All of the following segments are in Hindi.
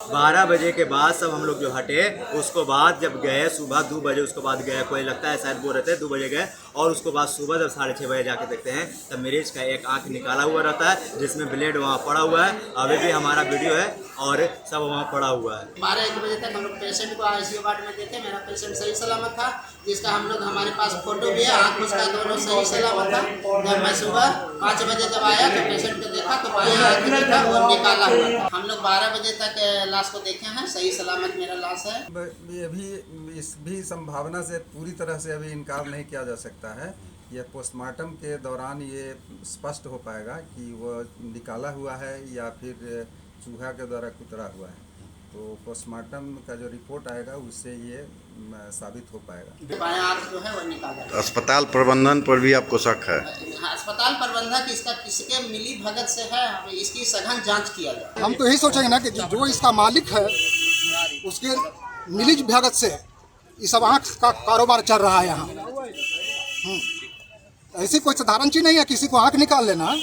12 बजे के बाद सब हम लोग जो हटे, उसको बाद जब गए सुबह 2 बजे, उसको बाद गए, कोई लगता है शायद बोल रहे थे 2 बजे गए, और उसको बाद सुबह जब 6:30 बजे जाके देखते हैं तब मरीज का एक आंख निकाला हुआ रहता है, जिसमें ब्लेड वहाँ पड़ा हुआ है। अभी भी हमारा वीडियो है और सब वहाँ पड़ा हुआ है। 12-1 बजे तक हम लोग पेशेंट को आईसीयू वार्ड में देखे। मेरा पेशेंट सही सलामत था, जिसका हम लोग हमारे पास फोटो भी है, आँख उसका दोनों सही सलामत था। जब मैं सुबह 5 बजे जब आया तो पेशेंट को देखा तो बायां आँख नहीं था और निकाला हुआ था। हम लोग 12 बजे तक लाश को देखे हैं, सही सलामत मेरा लाश है। ये भी इस भी संभावना से पूरी तरह से अभी इनकार नहीं किया जा सकता है। यह पोस्टमार्टम के दौरान ये स्पष्ट हो पाएगा कि वो निकाला हुआ है या फिर चूहा के द्वारा कुतरा हुआ है। तो पोस्टमार्टम का जो रिपोर्ट आएगा उससे ये साबित हो पाएगा। बायां आँख जो है वो निकाला। अस्पताल प्रबंधन पर भी आपको शक है? अस्पताल प्रबंधक इसका किसके मिली भगत से है, इसकी सघन जांच किया जाए। हम तो यही सोचेंगे ना कि जो इसका मालिक है उसके मिली भगत से ये सब आँख का कारोबार चल रहा है यहाँ। ऐसी कोई साधारण चीज नहीं है किसी को आँख निकाल लेना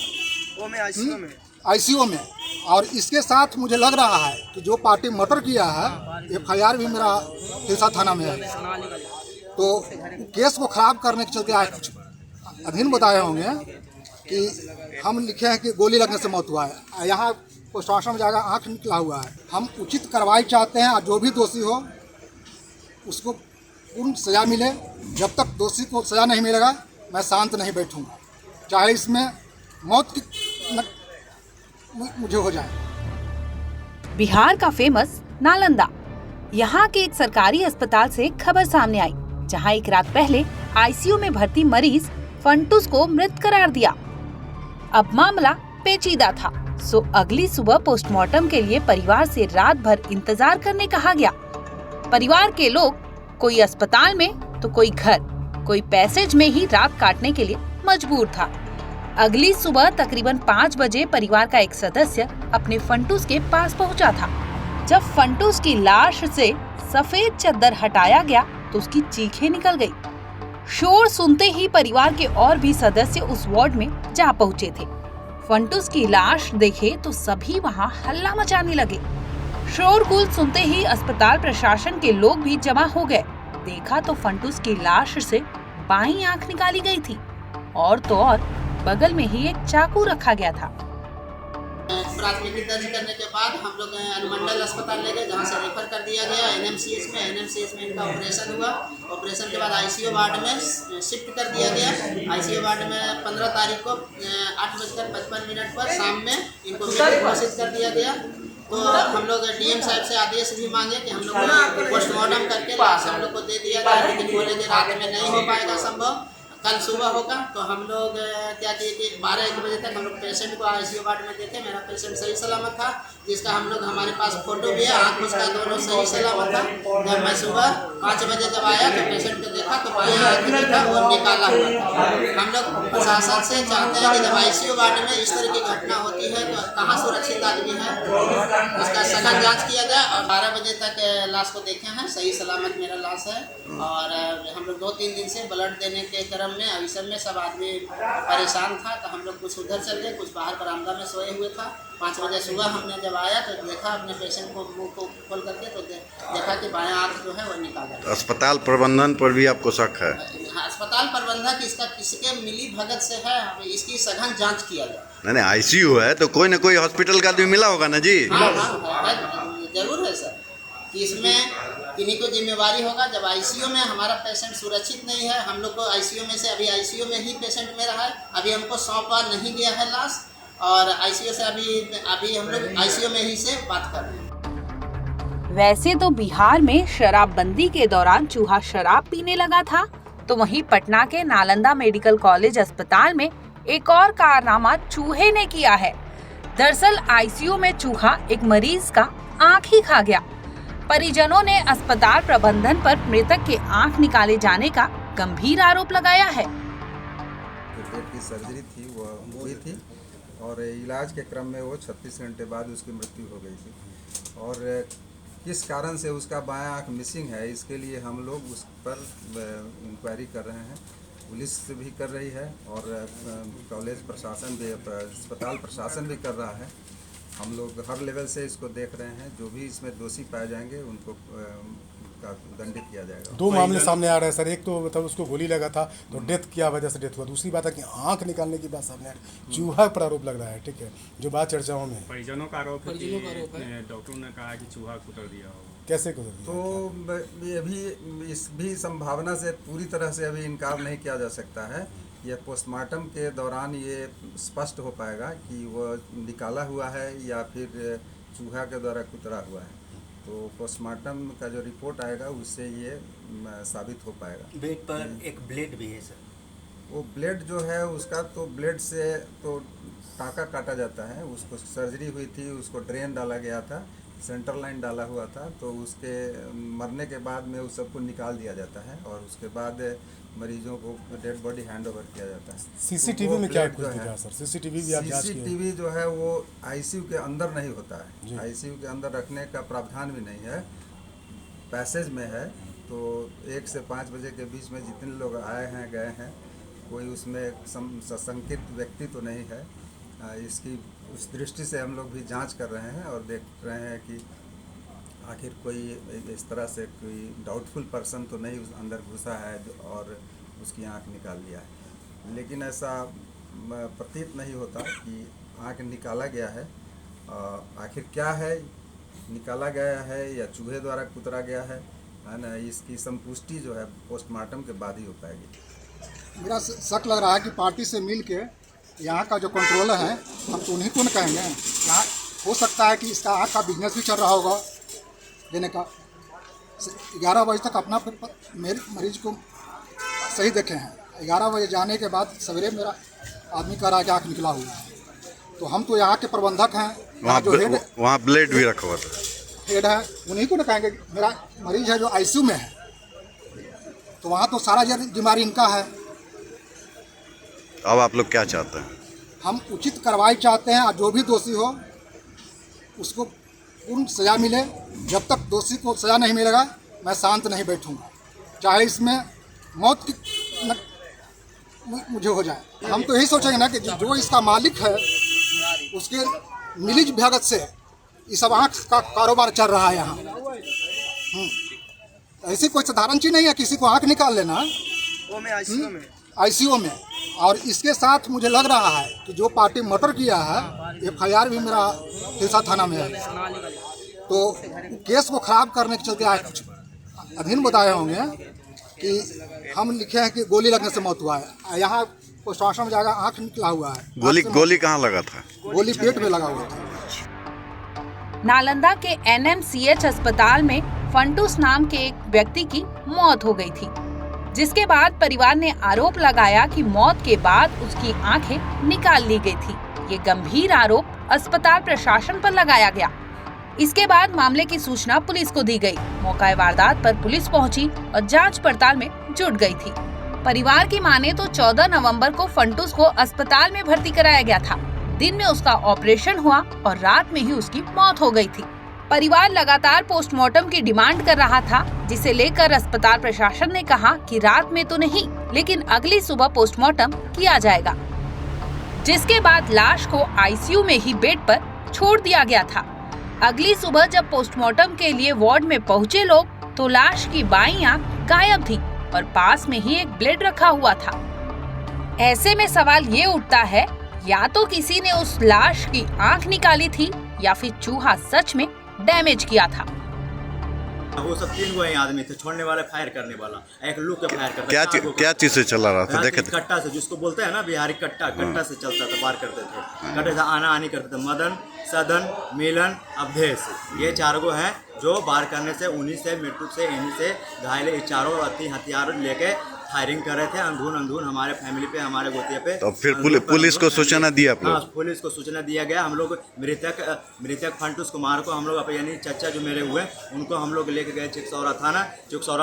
आईसीयू में। और इसके साथ मुझे लग रहा है कि जो पार्टी मर्डर किया है, FIR भी मेरा तिलसा थाना में है, तो केस को खराब करने के चलते आज कुछ अधीन बताए होंगे कि हम लिखे हैं कि गोली लगने से मौत हुआ है। यहाँ पोस्टमार्टम में जाकर आँख निकला हुआ है। हम उचित कार्रवाई चाहते हैं और जो भी दोषी हो उसको पूर्ण सज़ा मिले। जब तक दोषी को सज़ा नहीं मिलेगा मैं शांत नहीं बैठूंगा, चाहे इसमें मौत की मुझे हो जाए। बिहार का फेमस नालंदा, यहाँ के एक सरकारी अस्पताल से खबर सामने आई, जहाँ एक रात पहले आईसीयू में भर्ती मरीज फंटूस को मृत करार दिया। अब मामला पेचीदा था, सो अगली सुबह पोस्टमार्टम के लिए परिवार से रात भर इंतजार करने कहा गया। परिवार के लोग कोई अस्पताल में तो कोई घर, कोई पैसेज में ही रात काटने के लिए मजबूर था। अगली सुबह तकरीबन 5 बजे परिवार का एक सदस्य अपने फंटूस के पास पहुंचा था। जब फंटूस की लाश से सफेद चद्दर हटाया गया तो उसकी चीखें निकल गई। शोर सुनते ही परिवार के और भी सदस्य उस वार्ड में जा पहुंचे थे। फंटूस की लाश देखे तो सभी वहां हल्ला मचाने लगे। शोरगुल सुनते ही अस्पताल प्रशासन के लोग भी जमा हो गए। देखा तो फंटूस की लाश से बाईं आंख निकाली गई थी और तो और बगल में ही एक चाकू रखा गया था। प्राथमिकी दर्ज करने के बाद हम लोग अनुमंडल अस्पताल ले गए, जहाँ से रेफर कर दिया गया NMCH में। NMCH में इनका ऑपरेशन हुआ। ऑपरेशन के बाद आईसीयू वार्ड में शिफ्ट कर दिया गया। आईसीयू वार्ड में 15 तारीख को 8:55 पर शाम में इनको मृत घोषित कर दिया गया। तो हम लोग DM साहब से आदेश भी मांगे कि हम लोग पोस्टमार्टम करके लाश हम लोग को दे दिया जाए, लेकिन बोले कि रात में नहीं हो पाएगा संभव, कल सुबह होगा। तो हम लोग क्या किए कि 12-1 बजे तक हम लोग पेशेंट को आईसीयू वार्ड में देखे। मेरा पेशेंट सही सलामत था, जिसका हम लोग हमारे पास फोटो भी है, आँख उसका दोनों सही सलामत था। जब मैं सुबह 5 बजे जब आया तो पेशेंट को देखा तो बायां आँख नहीं था और निकाला हुआ था। हम लोग प्रशासन से चाहते हैं कि जब आईसीयू वार्ड में इस तरह की घटना होती है तो कहाँ सुरक्षित आदमी है, इसका सघन जाँच किया जाए। और 12 बजे तक लाश को देखे हैं, सही सलामत मेरा लाश है। और हम लोग 2-3 दिन से ब्लड देने के क्रम में अभी सब में सब आदमी परेशान था, तो हम लोग कुछ उधर चल गए, कुछ बाहर बरामदा में सोए हुए था। 5 बजे सुबह हमने जब आया तो देखा अपने पेशेंट को मुंह को खोल करके, तो देखा कि बायां आँख जो है वो निकाला। अस्पताल प्रबंधन पर भी आपको शक है? अस्पताल प्रबंधक इसका किसके मिली भगत से है, इसकी सघन जांच किया जाए। नहीं, आईसीयू है तो कोई न कोई हॉस्पिटल का आदमी मिला होगा ना जी? हाँ, जरूर है सर, कि इसमें किन्हीं को जिम्मेवारी होगा। जब आईसीयू में हमारा पेशेंट सुरक्षित नहीं है, हम लोग को आईसीयू में से अभी आईसीयू में ही पेशेंट में रहा है, अभी हमको सौंपा नहीं गया है लाश, और आईसीयू से अभी हम लोग आईसीयू में ही से बात कर रहे हैं। वैसे तो बिहार में शराबबंदी के दौरान चूहा शराब पीने लगा था, तो वहीं पटना के नालंदा मेडिकल कॉलेज अस्पताल में एक और कारनामा चूहे ने किया है। दरअसल आईसीयू में चूहा एक मरीज का आँख ही खा गया। परिजनों ने अस्पताल प्रबंधन पर मृतक के आंख निकाले जाने का गंभीर आरोप लगाया है। पेट की सर्जरी थी, वो हुई थी और इलाज के क्रम में वो 36 घंटे बाद उसकी मृत्यु हो गई थी। और किस कारण से उसका बायां आंख मिसिंग है, इसके लिए हम लोग उस पर इंक्वायरी कर रहे हैं। पुलिस भी कर रही है और कॉलेज प्रशासन भी, अस्पताल प्रशासन भी कर रहा है। हम लोग हर लेवल से इसको देख रहे हैं। जो भी इसमें दोषी पाए जाएंगे उनको का दंडित किया जाएगा। दो मामले सामने आ रहे हैं सर। एक तो मतलब उसको गोली लगा था तो डेथ क्या वजह से डेथ हुआ। दूसरी बात है कि आंख निकालने की बात सामने आ रही, चूहा पर आरोप लग रहा है। ठीक है, जो बात चर्चाओं में है। परिजनों का आरोप है कि डॉक्टरों ने कहा कि चूहा कुतर दिया हो। कैसे गुजर गया? तो ये भी इस भी संभावना से पूरी तरह से अभी इनकार नहीं किया जा सकता है। यह पोस्टमार्टम के दौरान ये स्पष्ट हो पाएगा कि वह निकाला हुआ है या फिर चूहा के द्वारा कुतरा हुआ है। तो पोस्टमार्टम का जो रिपोर्ट आएगा उससे ये साबित हो पाएगा। बेड पर एक ब्लेड भी है सर। वो ब्लेड जो है उसका तो ब्लेड से तो टाँका काटा जाता है। उसको सर्जरी हुई थी, उसको ड्रेन डाला गया था, सेंटर लाइन डाला हुआ था। तो उसके मरने के बाद में उस सबको निकाल दिया जाता है और उसके बाद मरीजों को डेड बॉडी हैंड ओवर किया जाता है। सीसीटीवी में क्या कुछ दिखा सर? सीसीटीवी भी आप जांच किए? सीसीटीवी जो है वो आईसीयू के अंदर नहीं होता है। आईसीयू के अंदर रखने का प्रावधान भी नहीं है, पैसेज में है। तो 1 से 5 बजे के बीच में जितने लोग आए हैं गए हैं, कोई उसमें सशंकित व्यक्ति तो नहीं है। इसकी उस दृष्टि से हम लोग भी जांच कर रहे हैं और देख रहे हैं कि आखिर कोई इस तरह से कोई डाउटफुल पर्सन तो नहीं उस अंदर घुसा है और उसकी आंख निकाल लिया है। लेकिन ऐसा प्रतीत नहीं होता कि आंख निकाला गया है। आखिर क्या है, निकाला गया है या चूहे द्वारा कुतरा गया है ना, इसकी संपुष्टि जो है पोस्टमार्टम के बाद ही हो पाएगी। मेरा शक लग रहा है कि पार्टी से मिल के यहाँ का जो कंट्रोलर है, हम तो उन्हीं को न कहेंगे। यहाँ हो सकता है कि इसका आँख का बिजनेस भी चल रहा होगा देने का। 11 बजे तक अपना मेरे मरीज को सही देखे हैं। 11 बजे जाने के बाद सवेरे मेरा आदमी कह रहा है कि आँख निकला हुआ है। तो हम तो यहाँ के प्रबंधक हैं। वहाँ ब्लेड भी रखा हुआ था, हेड है, उन्हीं को न कहेंगे। मेरा मरीज है जो आईसीयू में है, तो वहाँ तो सारा बीमारी इनका है। अब आप लोग क्या चाहते हैं? हम उचित कार्रवाई चाहते हैं और जो भी दोषी हो उसको पूर्ण सज़ा मिले। जब तक दोषी को सज़ा नहीं मिलेगा मैं शांत नहीं बैठूंगा, चाहे इसमें मौत की मुझे हो जाए। हम तो यही सोचेंगे ना कि जो इसका मालिक है उसके मिलिज भगत से ये सब आँख का कारोबार चल रहा है यहाँ। ऐसी कोई साधारण चीज़ नहीं है किसी को आँख निकाल लेना आईसीयू में। और इसके साथ मुझे लग रहा है कि जो पार्टी मर्डर किया है, FIR भी मेरा हिलसा थाना में है। तो केस को खराब करने के चलते आज कुछ अधीन बताए होंगे कि हम लिखे हैं कि गोली लगने से मौत हुआ है। यहाँ पोस्टमार्टम में जाएगा, आँख निकला हुआ है। गोली कहाँ लगा था? गोली पेट में लगा हुआ था। नालंदा के NMCH अस्पताल में फंटूस नाम के एक व्यक्ति की मौत हो गई थी, जिसके बाद परिवार ने आरोप लगाया कि मौत के बाद उसकी आंखें निकाल ली गई थी। ये गंभीर आरोप अस्पताल प्रशासन पर लगाया गया। इसके बाद मामले की सूचना पुलिस को दी गई। मौका वारदात पर पुलिस पहुंची और जांच पड़ताल में जुट गई थी। परिवार की माने तो 14 नवंबर को फंटूस को अस्पताल में भर्ती कराया गया था। दिन में उसका ऑपरेशन हुआ और रात में ही उसकी मौत हो गई थी। परिवार लगातार पोस्टमार्टम की डिमांड कर रहा था, जिसे लेकर अस्पताल प्रशासन ने कहा कि रात में तो नहीं, लेकिन अगली सुबह पोस्टमार्टम किया जाएगा। जिसके बाद लाश को आईसीयू में ही बेड पर छोड़ दिया गया था। अगली सुबह जब पोस्टमार्टम के लिए वार्ड में पहुंचे लोग, तो लाश की बाईं आंख गायब थी और पास में ही एक ब्लेड रखा हुआ था। ऐसे में सवाल ये उठता है, या तो किसी ने उस लाश की आंख निकाली थी या फिर चूहा सच में डैमेज किया था। वो सब 3 वही आदमी थे, छोड़ने वाला, फायर करने वाला, एक लुक के फायर करता। क्या चीज से चला रहा था? देखे थे कट्टा से, जिसको बोलते हैं ना बिहारी कट्टा से चलता था, वार करते थे। कट्टे से आना आनी करते थे। मदन, सदन, मिलन, अवधेश, ये 4 गो हैं जो वार करने से, उन्हीं से, मृत्यु से, इन्हीं से घायल, चारों हथियार लेके फायरिंग कर रहे थे अंधून हमारे फैमिली पे, हमारे गोतिया पे। तो फिर पुलिस को सूचना दिया आप लोग? हाँ, पुलिस को सूचना दिया गया। हम लोग मृतक फंटूस कुमार को हम लोग यानी चचा जो मेरे हुए उनको हम लोग लेके गए चिकसौरा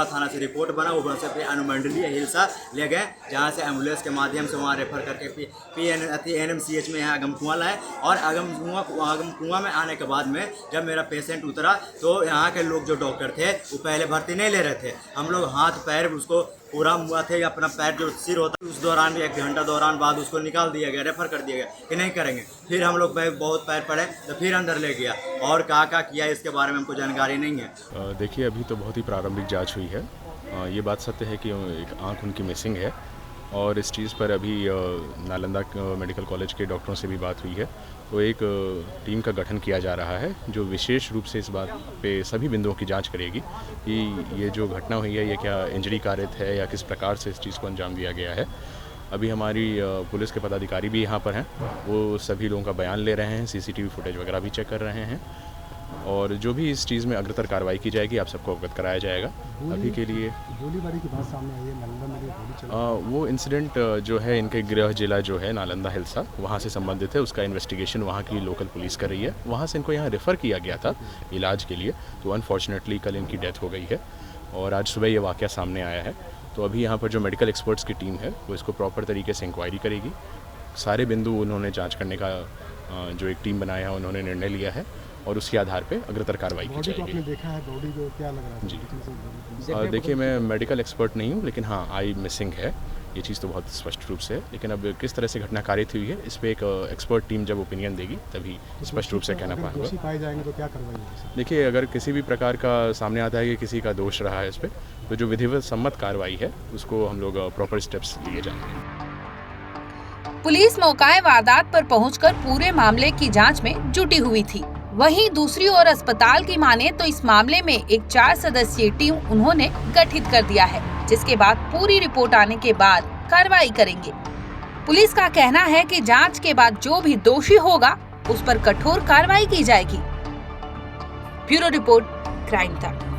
थाना से रिपोर्ट बना, वो से फिर अनुमंडलीय हिलसा ले गए, जहाँ से एम्बुलेंस के माध्यम से वहाँ रेफर करके NMCH में यहाँ आगमकुआं लाए। और आगमकुआं में आने के बाद में जब मेरा पेशेंट उतरा तो यहाँ के लोग जो डॉक्टर थे वो पहले भर्ती नहीं ले रहे थे। हम लोग हाथ पैर उसको पूरा माथे अपना पैर जो सिर होता है उस दौरान भी 1 घंटा दौरान बाद उसको निकाल दिया गया, रेफर कर दिया गया कि नहीं करेंगे। फिर हम लोग बहुत पैर पड़े तो फिर अंदर ले गया और क्या किया इसके बारे में हमको जानकारी नहीं है। देखिए अभी तो बहुत ही प्रारंभिक जांच हुई है। ये बात सत्य है कि एक आंख उनकी मिसिंग है और इस चीज़ पर अभी नालंदा मेडिकल कॉलेज के डॉक्टरों से भी बात हुई है। तो एक टीम का गठन किया जा रहा है जो विशेष रूप से इस बात पे सभी बिंदुओं की जांच करेगी कि ये जो घटना हुई है ये क्या इंजरी कारित है या किस प्रकार से इस चीज़ को अंजाम दिया गया है। अभी हमारी पुलिस के पदाधिकारी भी यहाँ पर हैं, वो सभी लोगों का बयान ले रहे हैं, CCTV फुटेज वगैरह भी चेक कर रहे हैं और जो भी इस चीज़ में अग्रतर कार्रवाई की जाएगी आप सबको अवगत कराया जाएगा। अभी के लिए गोलीबारी की बात सामने आई है, नालंदा में गोली चली। वो इंसिडेंट जो है इनके गृह जिला जो है नालंदा हिल्सा वहाँ से संबंधित है, उसका इन्वेस्टिगेशन वहाँ की लोकल पुलिस कर रही है। वहाँ से इनको यहाँ रेफ़र किया गया था इलाज के लिए, तो अनफॉर्चुनेटली कल इनकी डेथ हो गई है और आज सुबह ये वाक़या सामने आया है। तो अभी यहाँ पर जो मेडिकल एक्सपर्ट्स की टीम है वो इसको प्रॉपर तरीके से इंक्वायरी करेगी। सारे बिंदु उन्होंने जाँच करने का जो एक टीम बनाया है उन्होंने निर्णय लिया है और उसके आधार पे अग्रतर कार्रवाई की जाएगी। आपने देखा है बॉडी को, क्या लग रहा है? जी देखिए मैं मेडिकल एक्सपर्ट नहीं हूँ, लेकिन हाँ आई मिसिंग है, ये चीज़ तो बहुत स्पष्ट रूप से है। लेकिन अब किस तरह से घटना कारित हुई है इस पर एक एक्सपर्ट टीम जब ओपिनियन देगी तभी स्पष्ट रूप से कहना पाऊंगा। दोषी पाए जाएंगे तो क्या कार्रवाई होगी? देखिए अगर किसी भी प्रकार का सामने आता है कि किसी का दोष रहा है इस पर, तो जो विधिवत सम्मत कार्रवाई है उसको हम लोग प्रॉपर स्टेप्स लिए जाएंगे। पुलिस मौकाए वारदात पर पहुंचकर पूरे मामले की जांच में जुटी हुई थी। वहीं दूसरी ओर अस्पताल की माने तो इस मामले में एक 4 सदस्यीय टीम उन्होंने गठित कर दिया है, जिसके बाद पूरी रिपोर्ट आने के बाद कार्रवाई करेंगे। पुलिस का कहना है कि जांच के बाद जो भी दोषी होगा उस पर कठोर कार्रवाई की जाएगी। Bureau report, crime time.